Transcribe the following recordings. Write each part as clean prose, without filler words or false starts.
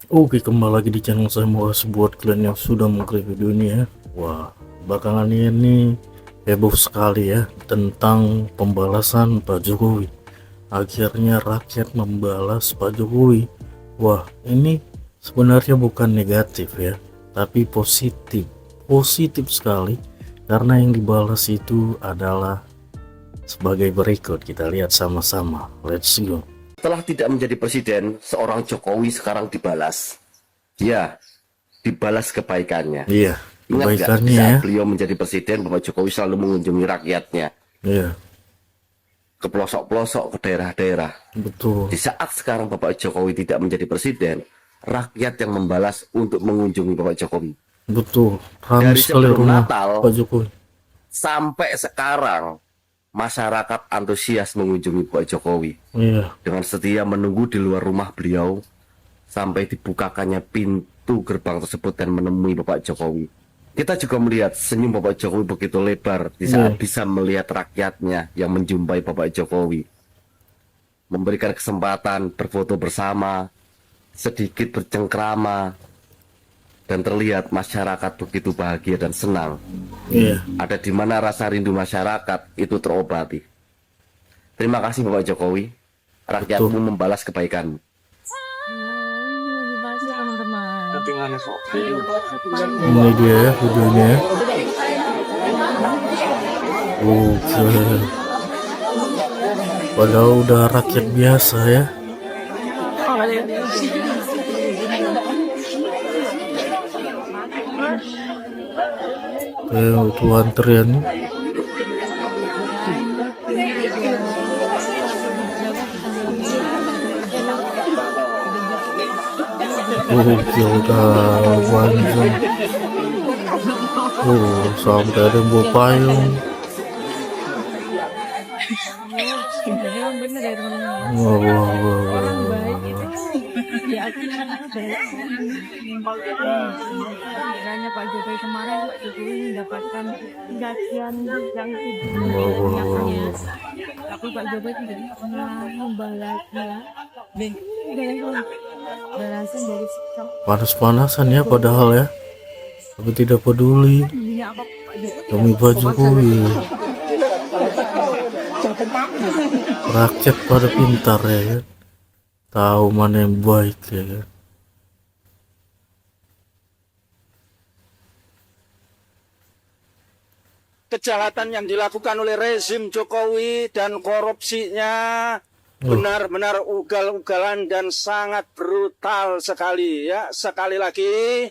Oke, kembali lagi di channel saya. Makasih buat kalian yang sudah mengklik video ini ya. Wah, belakangan ini heboh sekali ya tentang pembalasan Pak Jokowi. Akhirnya rakyat membalas Pak Jokowi. Wah, ini sebenarnya bukan negatif ya, tapi positif. Positif sekali karena yang dibalas itu adalah sebagai berikut. Kita lihat sama-sama. Let's go. Setelah tidak menjadi presiden, seorang Jokowi sekarang dibalas. Ya, dibalas kebaikannya. Iya, Ingat nggak, di kebaikannya saat ya. beliau menjadi presiden, Bapak Jokowi selalu mengunjungi rakyatnya, Iya, ke pelosok-pelosok, ke daerah-daerah. betul. Di saat sekarang Bapak Jokowi tidak menjadi presiden, rakyat yang membalas untuk mengunjungi Bapak Jokowi. Betul, ramai Dari sekali sebelum rumah Natal Pak Jokowi. sampai sekarang, masyarakat antusias mengunjungi Bapak Jokowi. Iya, Dengan setia menunggu di luar rumah beliau sampai dibukakannya pintu gerbang tersebut dan menemui Bapak Jokowi. Kita juga melihat senyum Bapak Jokowi begitu lebar di saat iya, bisa melihat rakyatnya yang menjumpai Bapak Jokowi. Memberikan kesempatan berfoto bersama, sedikit bercengkrama, dan terlihat masyarakat begitu bahagia dan senang. iya. Ada di mana rasa rindu masyarakat itu terobati. Terima kasih Bapak Jokowi, Betul. rakyatmu membalas kebaikanmu. Masih teman-teman. Ini dia ya videonya ya. Oke. Padahal udah rakyat biasa ya. Itu antrian. Oke, udah panjang. Sampai ada yang bawa payung. Memang bener ya teman-teman. Wah, wah, wah, wah, Orang wah. baik itu ya akan baik. Kiranya Pak Jokowi kemarin Pak Jokowi mendapatkan gajian yang Wah, wah, wah, banyaknya, wah. tapi Pak Jokowi tidak pernah membalasnya. Dan balasan dari sikap Panas-panasan ya padahal ya. Tapi tidak peduli ini apa Pak Jokowi demi Pak Jokowi. Rakyat pada pintar ya kan. Tahu mana yang baik ya kan. Kejahatan yang dilakukan oleh rezim Jokowi dan korupsinya benar-benar ugal-ugalan dan sangat brutal sekali ya. Sekali lagi,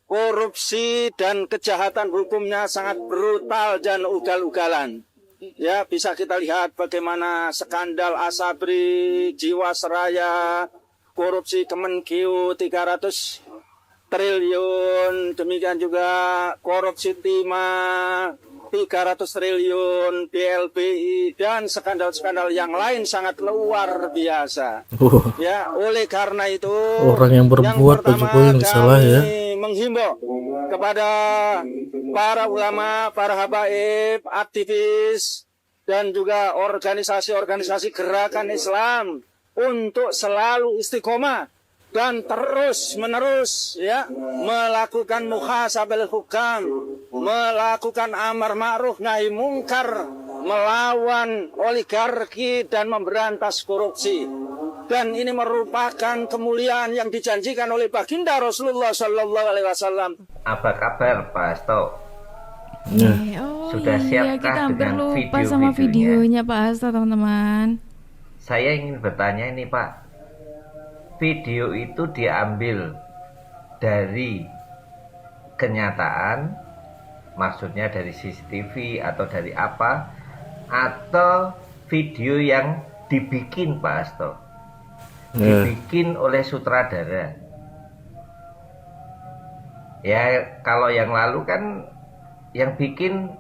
korupsi dan kejahatan hukumnya sangat brutal dan ugal-ugalan. Ya, bisa kita lihat bagaimana skandal Asabri, Jiwasraya, korupsi Kemenkeu 300 triliun, demikian juga korupsi timah 300 triliun, BLBI, dan skandal-skandal yang lain sangat luar biasa. Ya, oleh karena itu, Orang yang berbuat Pak Jokowi yang salah ya. menghimbau kepada para ulama, para habaib, aktivis, dan juga organisasi-organisasi gerakan Islam untuk selalu istiqomah dan terus-menerus ya melakukan muhasabah hukam, melakukan amar ma'ruf nahi mungkar, melawan oligarki dan memberantas korupsi. Dan ini merupakan kemuliaan yang dijanjikan oleh baginda Rasulullah Sallallahu Alaihi Wasallam. Apa kabar Pak Hasto? Nah, Sudah iya, siapkah kita hampir dengan lupa sama videonya Pak Hasto teman-teman. Saya ingin bertanya ini Pak, video itu diambil dari kenyataan, maksudnya dari CCTV atau dari apa, atau video yang dibikin Pak Hasto, dibikin oleh sutradara? Ya kalau yang lalu kan yang bikin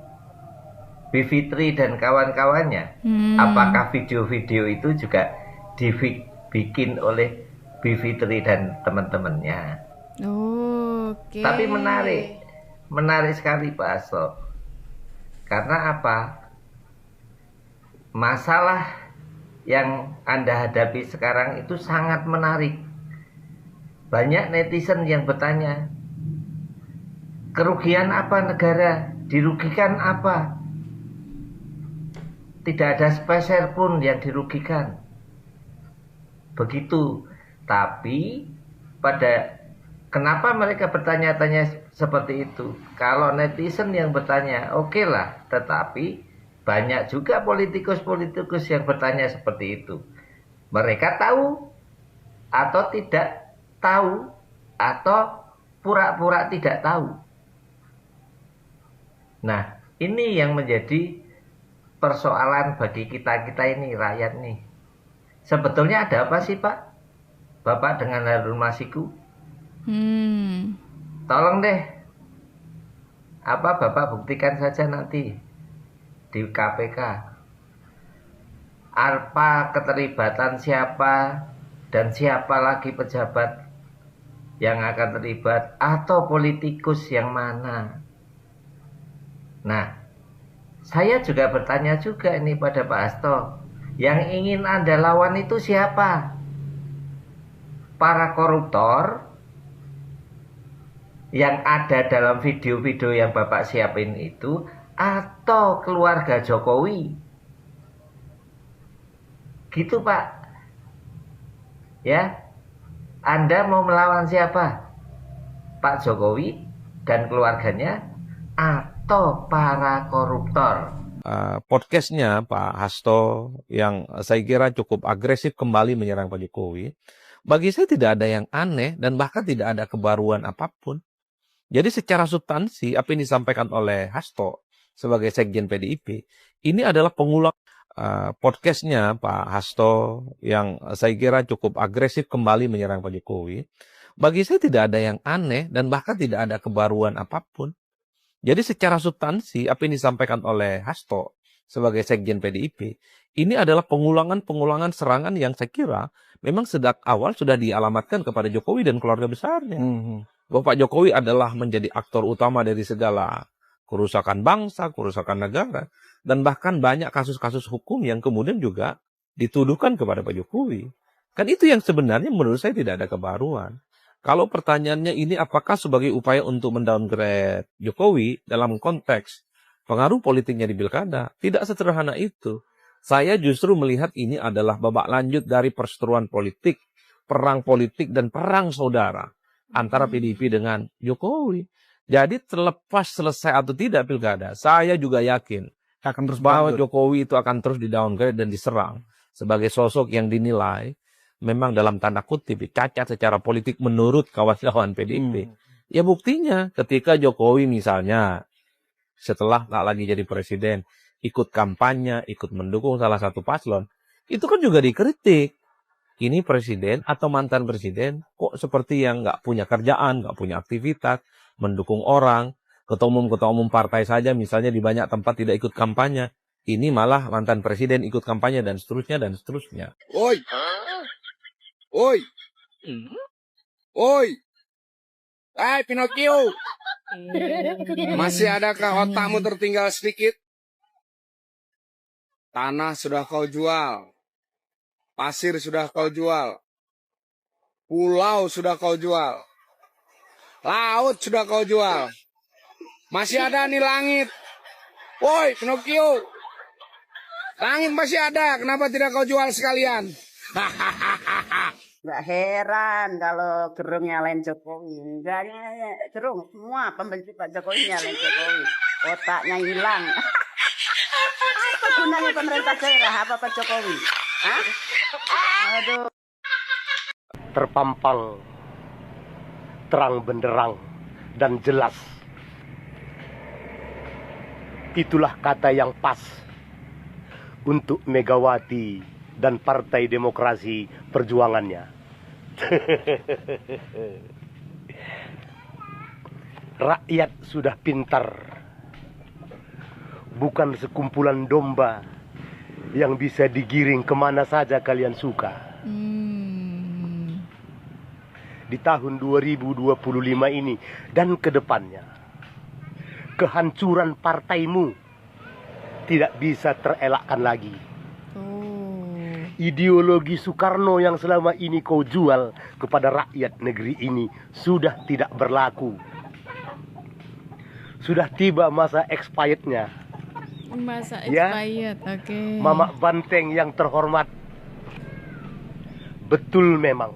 Bivitri dan kawan-kawannya. Apakah video-video itu juga dibikin oleh Bivitri dan teman-temannya? Oke. Tapi menarik sekali Pak Hasto. Karena apa? Masalah yang Anda hadapi sekarang itu sangat menarik. banyak netizen yang bertanya, kerugian apa negara? Dirugikan apa? Tidak ada sepeser pun yang dirugikan. Begitu. Tapi kenapa mereka bertanya-tanya seperti itu? Kalau netizen yang bertanya, oke lah. Tetapi banyak juga politikus-politikus yang bertanya seperti itu. Mereka tahu atau tidak tahu, atau pura-pura tidak tahu. Nah, ini yang menjadi persoalan bagi kita-kita ini, rakyat nih. Sebetulnya ada apa sih, Pak? Bapak dengan Harun Masiku? Tolong deh. Bapak buktikan saja nanti di KPK. Apa keterlibatan siapa dan siapa lagi pejabat yang akan terlibat, atau politikus yang mana? Nah, saya juga bertanya juga ini pada Pak Hasto, yang ingin Anda lawan itu siapa? Para koruptor yang ada dalam video-video yang Bapak siapin itu, atau keluarga Jokowi? Gitu Pak. Ya, Anda mau melawan siapa? Pak Jokowi dan keluarganya, atau para koruptor? Podcastnya Pak Hasto yang saya kira cukup agresif kembali menyerang Pak Jokowi, bagi saya tidak ada yang aneh dan bahkan tidak ada kebaruan apapun. Jadi secara substansi apa yang disampaikan oleh Hasto sebagai Sekjen PDIP ini adalah pengulang podcastnya Pak Hasto yang saya kira cukup agresif kembali menyerang Pak Jokowi. Bagi saya tidak ada yang aneh dan bahkan tidak ada kebaruan apapun. Jadi secara substansi apa yang disampaikan oleh Hasto sebagai Sekjen PDIP ini adalah pengulangan serangan yang saya kira memang sejak awal sudah dialamatkan kepada Jokowi dan keluarga besarnya. Bahwa Pak Jokowi adalah menjadi aktor utama dari segala kerusakan bangsa, kerusakan negara, dan bahkan banyak kasus-kasus hukum yang kemudian juga dituduhkan kepada Pak Jokowi. Kan itu yang sebenarnya menurut saya tidak ada kebaruan. Kalau pertanyaannya ini apakah sebagai upaya untuk mendowngrade Jokowi dalam konteks pengaruh politiknya di pilkada, tidak sederhana itu. Saya justru melihat ini adalah babak lanjut dari perseteruan politik, perang politik dan perang saudara antara PDIP dengan Jokowi. Jadi terlepas selesai atau tidak pilkada, saya juga yakin akan terus bahwa berlanjut. Jokowi itu akan terus di-downgrade dan diserang sebagai sosok yang dinilai memang dalam tanda kutip cacat secara politik menurut kawan-kawan PDIP. Ya buktinya ketika Jokowi misalnya setelah tak lagi jadi presiden, ikut kampanye, ikut mendukung salah satu paslon, itu kan juga dikritik. Ini presiden atau mantan presiden kok seperti yang nggak punya kerjaan, nggak punya aktivitas, mendukung orang, ketua umum partai saja misalnya di banyak tempat tidak ikut kampanye. Ini malah mantan presiden ikut kampanye dan seterusnya dan seterusnya. Oi, oi, oi, hai Pinocchio, masih adakah otakmu tertinggal sedikit? Tanah sudah kau jual, pasir sudah kau jual, pulau sudah kau jual, laut sudah kau jual, masih ada nih langit. Woi Pinocchio, langit masih ada, kenapa tidak kau jual sekalian? Nggak heran kalau Gerung nyalain Jokowi. Enggak, Gerung semua pembenci Pak Jokowi nyalain Jokowi. Otaknya hilang. Apa gunanya pemerintah daerah? Apa Pak Jokowi? Hah? Aduh. Terpampang, terang benderang, dan jelas. Itulah kata yang pas untuk Megawati dan Partai Demokrasi Perjuangannya. Rakyat sudah pintar, bukan sekumpulan domba yang bisa digiring kemana saja kalian suka. Di tahun 2025 ini dan ke depannya, kehancuran partaimu tidak bisa terelakkan lagi. Ideologi Soekarno yang selama ini kau jual kepada rakyat negeri ini sudah tidak berlaku. Sudah tiba masa expirednya. Masa Ya. expired, oke. Mamak Banteng yang terhormat. Betul memang.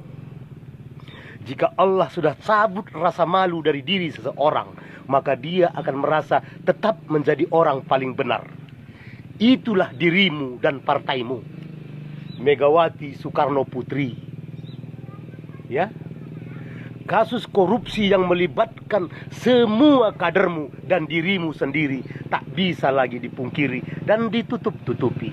Jika Allah sudah cabut rasa malu dari diri seseorang, maka dia akan merasa tetap menjadi orang paling benar. Itulah dirimu dan partaimu. Megawati Soekarno Putri. Ya. Kasus korupsi yang melibatkan semua kadermu dan dirimu sendiri tak bisa lagi dipungkiri dan ditutup-tutupi.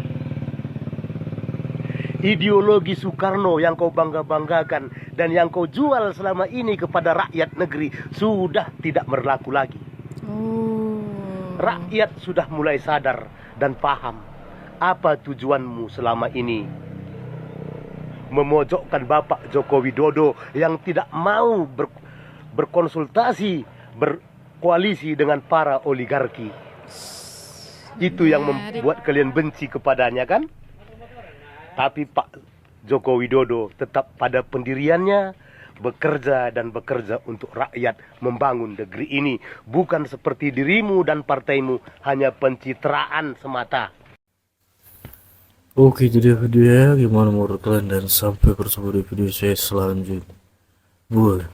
Ideologi Soekarno yang kau bangga-banggakan dan yang kau jual selama ini kepada rakyat negeri sudah tidak berlaku lagi. Rakyat sudah mulai sadar dan paham apa tujuanmu selama ini. Memojokkan Bapak Joko Widodo yang tidak mau berkonsultasi, berkoalisi dengan para oligarki. Itu yang membuat kalian benci kepadanya, kan? Tapi Pak Joko Widodo tetap pada pendiriannya, bekerja dan bekerja untuk rakyat, membangun negeri ini. Bukan seperti dirimu dan partaimu, hanya pencitraan semata. Oke, jadi videonya gimana menurut kalian, dan sampai bertemu di video saya selanjutnya. Boleh.